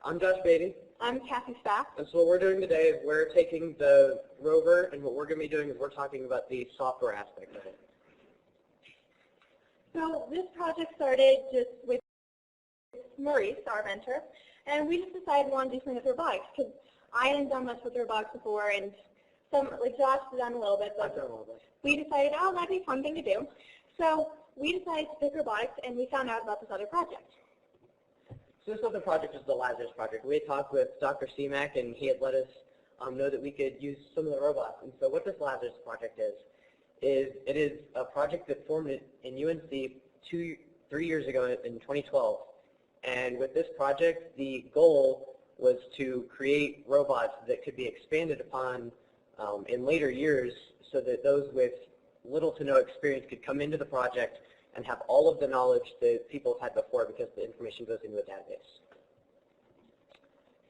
I'm Josh Beaty. I'm Cassie Spath. And so what we're doing today is we're taking the rover, and what we're going to be doing is we're talking about the software aspect of it. So this project started just with Maurice, our mentor, and we just decided we want to do something with robotics because I hadn't done much with robotics before, and like Josh has done a little bit, but we decided, oh, that'd be a fun thing to do. So we decided to pick robotics, and we found out about this other project. So this other project is the Lazarus project. We had talked with Dr. Seamack, and he had let us know that we could use some of the robots. And so what this Lazarus project is it is a project that formed in UNC 3 years ago in 2012. And with this project, the goal was to create robots that could be expanded upon in later years so that those with little to no experience could come into the project and have all of the knowledge that people have had before because the information goes into a database.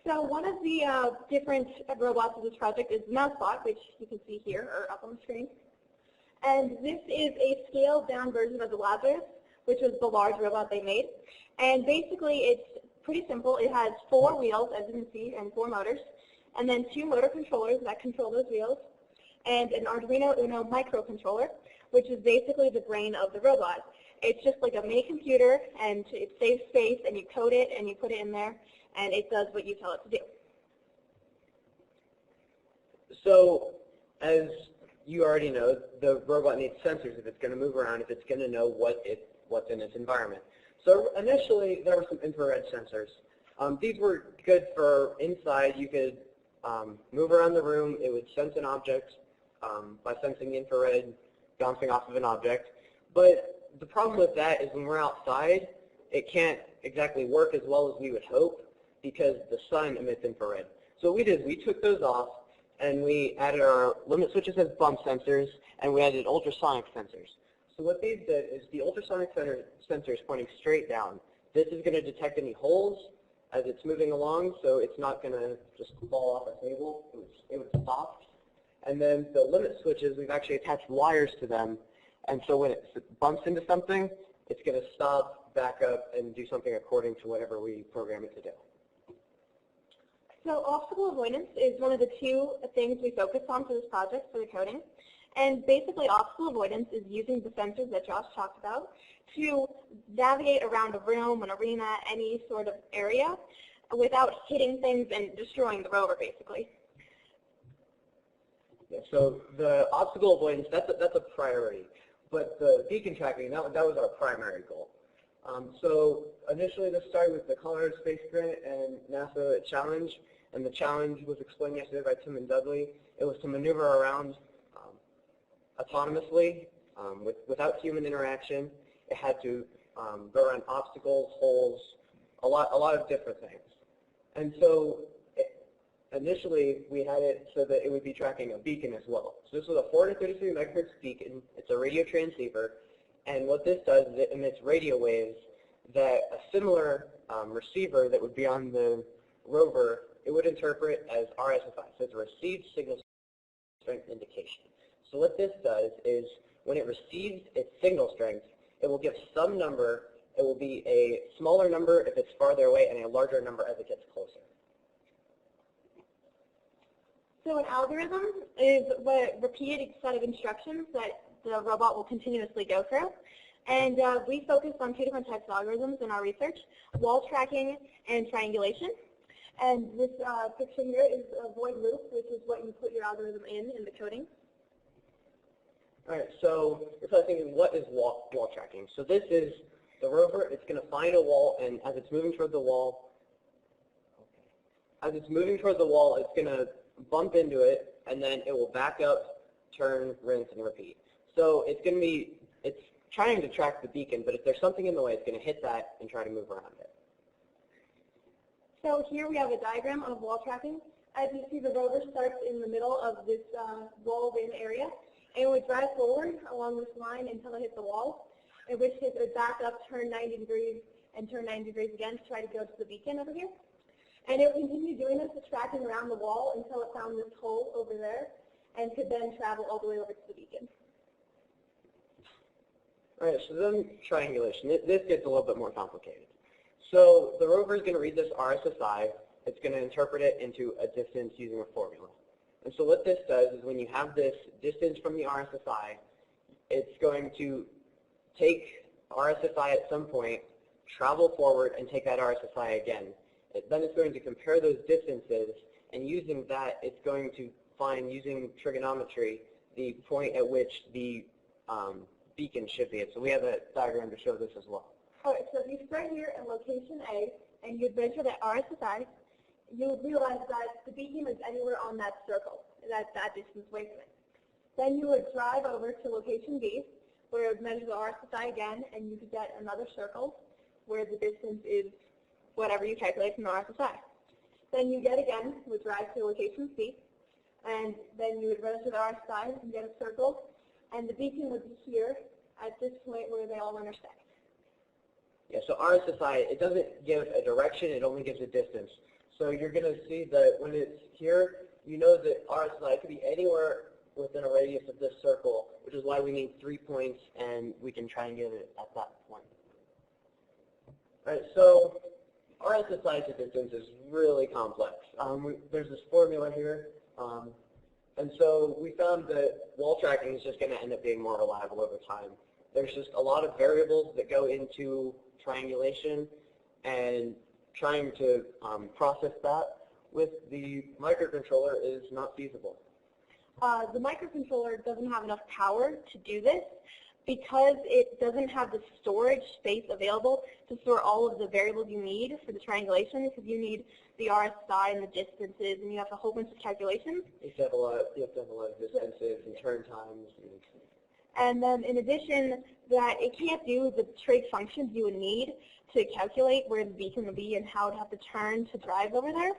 So one of the different robots of this project is the mousebot, which you can see here or up on the screen. And this is a scaled down version of the Lazarus, which was the large robot they made. And basically it's pretty simple. It has 4 wheels, as you can see, and 4 motors, and then 2 motor controllers that control those wheels, and an Arduino Uno microcontroller, which is basically the brain of the robot. It's just like a mini computer, and it saves space, and you code it, and you put it in there, and it does what you tell it to do. So, as you already know, the robot needs sensors if it's going to move around, if it's going to know what's in its environment. So initially, there were some infrared sensors. These were good for inside. You could move around the room. It would sense an object by sensing the infrared bouncing off of an object. But the problem with that is when we're outside, it can't exactly work as well as we would hope because the sun emits infrared. So what we did is we took those off and we added our limit switches as bump sensors, and we added ultrasonic sensors. So what these did is the ultrasonic sensor is pointing straight down. This is going to detect any holes as it's moving along, so it's not going to just fall off a table. It would stop. And then the limit switches, we've actually attached wires to them, and so when it bumps into something, it's going to stop, back up, and do something according to whatever we program it to do. So obstacle avoidance is one of the 2 things we focused on for this project, for the coding. And basically obstacle avoidance is using the sensors that Josh talked about to navigate around a room, an arena, any sort of area without hitting things and destroying the rover, basically. Yeah, so the obstacle avoidance, that's a priority. But the beacon tracking, that was our primary goal. So initially this started with the Colorado Space Grant and NASA Challenge. And the challenge was explained yesterday by Tim and Dudley. It was to maneuver around autonomously without human interaction. It had to go around obstacles, holes, a lot of different things. And so initially we had it so that it would be tracking a beacon as well. So this was a 433 megahertz beacon. It's a radio transceiver. And what this does is it emits radio waves that a similar receiver that would be on the rover, it would interpret as RSSI. So it's a received signal strength indication. So what this does is when it receives its signal strength, it will give some number. It will be a smaller number if it's farther away and a larger number as it gets closer. So an algorithm is a repeated set of instructions that the robot will continuously go through. And we focused on 2 different types of algorithms in our research, wall tracking and triangulation. And this picture here is a void loop, which is what you put your algorithm in the coding. All right, so you're probably thinking, what is wall tracking? So this is the rover. It's going to find a wall, and as it's moving toward the wall, it's going to bump into it, and then it will back up, turn, rinse, and repeat. So it's trying to track the beacon, but if there's something in the way, it's going to hit that and try to move around it. So here we have a diagram of wall tracking. As you see, the rover starts in the middle of this walled-in area, and it would drive forward along this line until it hits the wall, in which it would back up, turn 90 degrees, and turn 90 degrees again to try to go to the beacon over here. And it would continue doing this, tracking around the wall until it found this hole over there, and could then travel all the way over to the beacon. All right, so then triangulation. This gets a little bit more complicated. So the rover is going to read this RSSI. It's going to interpret it into a distance using a formula. And so what this does is when you have this distance from the RSSI, it's going to take RSSI at some point, travel forward, and take that RSSI again. Then it's going to compare those distances, and using that, it's going to find, using trigonometry, the point at which the beacon should be at. So we have a diagram to show this as well. All right, so if you start here at location A, and you measure the RSSI, you would realize that the beacon is anywhere on that circle, that distance away from it. Then you would drive over to location B, where it would measure the RSSI again, and you could get another circle where the distance is whatever you calculate from the RSSI. Then you get again, would drive to location C, and then you would measure the RSSI and get a circle, and the beacon would be here at this point where they all intersect. Yeah, so RSSI, it doesn't give a direction, it only gives a distance. So you're going to see that when it's here, you know that RSSI could be anywhere within a radius of this circle, which is why we need 3 points, and we can triangulate it at that point. All right, so RSSI to distance is really complex. There's this formula here, and so we found that wall tracking is just going to end up being more reliable over time. There's just a lot of variables that go into triangulation, and trying to process that with the microcontroller is not feasible. The microcontroller doesn't have enough power to do this because it doesn't have the storage space available to store all of the variables you need for the triangulation, because you need the RSI and the distances, and you have a whole bunch of calculations. You have to have a lot of distances and turn times. And then in addition, that it can't do the trig functions you would need to calculate where the beacon would be and how it would have to turn to drive over there.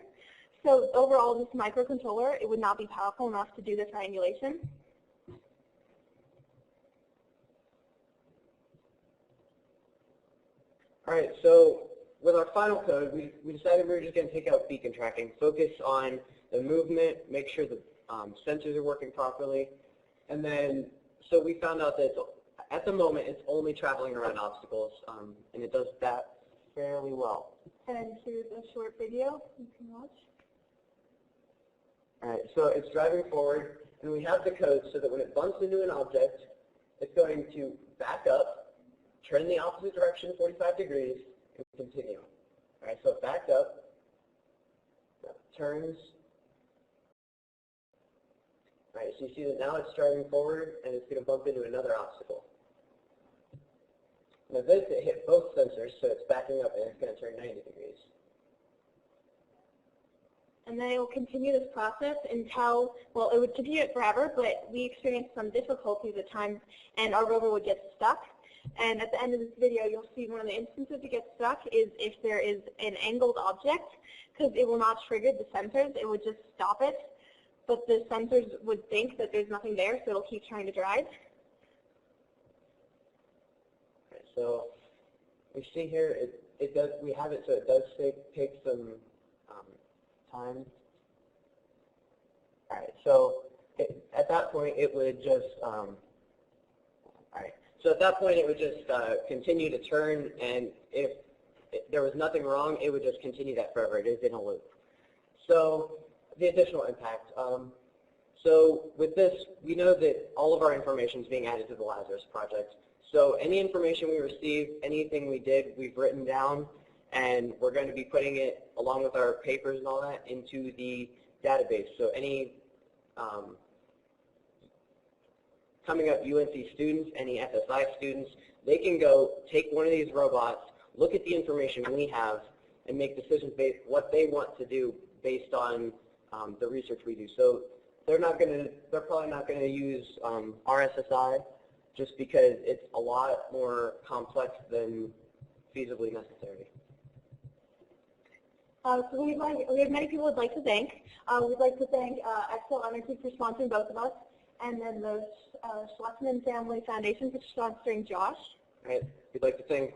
So overall, this microcontroller, it would not be powerful enough to do the triangulation. All right, so with our final code, we decided we were just going to take out beacon tracking, focus on the movement, make sure the sensors are working properly, and then so we found out that at the moment it's only traveling around obstacles, and it does that fairly well. And here's a short video you can watch. All right, so it's driving forward, and we have the code so that when it bumps into an object, it's going to back up, turn the opposite direction 45 degrees, and continue. All right, so it backed up, turns. All right, so you see that now it's driving forward, and it's going to bump into another obstacle. Now this, it hit both sensors, so it's backing up, and it's going to turn 90 degrees. And then it will continue this process until, well, it would continue it forever, but we experienced some difficulties at times, and our rover would get stuck. And at the end of this video, you'll see one of the instances it gets stuck is if there is an angled object, because it will not trigger the sensors. It would just stop it. But the sensors would think that there's nothing there, so it'll keep trying to drive. Okay, so we see here, it does. We have it so it does take some time. All right, so at that point it would just. All right, so at that point it would just continue to turn, and if there was nothing wrong, it would just continue that forever. It is in a loop. So the additional impact. So with this, we know that all of our information is being added to the Lazarus project. So any information we receive, anything we did, we've written down, and we're going to be putting it, along with our papers and all that, into the database. So any coming up UNC students, any FSI students, they can go take one of these robots, look at the information we have, and make decisions based what they want to do based on the research we do. So they're probably not going to use RSSI just because it's a lot more complex than feasibly necessary. So we have many people we'd like to thank. We'd like to thank Excel Energy for sponsoring both of us, and then the Schleckman Family Foundation for sponsoring Josh. Right. We'd like to thank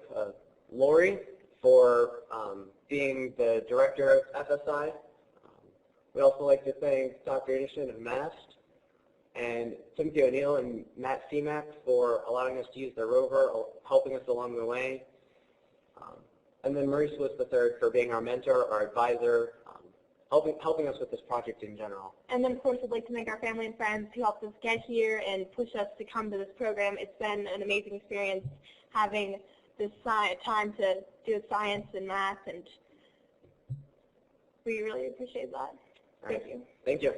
Lori for being the director of FSI. We'd also like to thank Dr. Edison of MAST, and Timothy O'Neill and Matt CMAC for allowing us to use their rover, helping us along the way. And then Maurice was the third for being our mentor, our advisor, helping us with this project in general. And then, of course, I'd like to thank our family and friends who helped us get here and push us to come to this program. It's been an amazing experience having this time to do science and math, and we really appreciate that. Thank you. Thank you.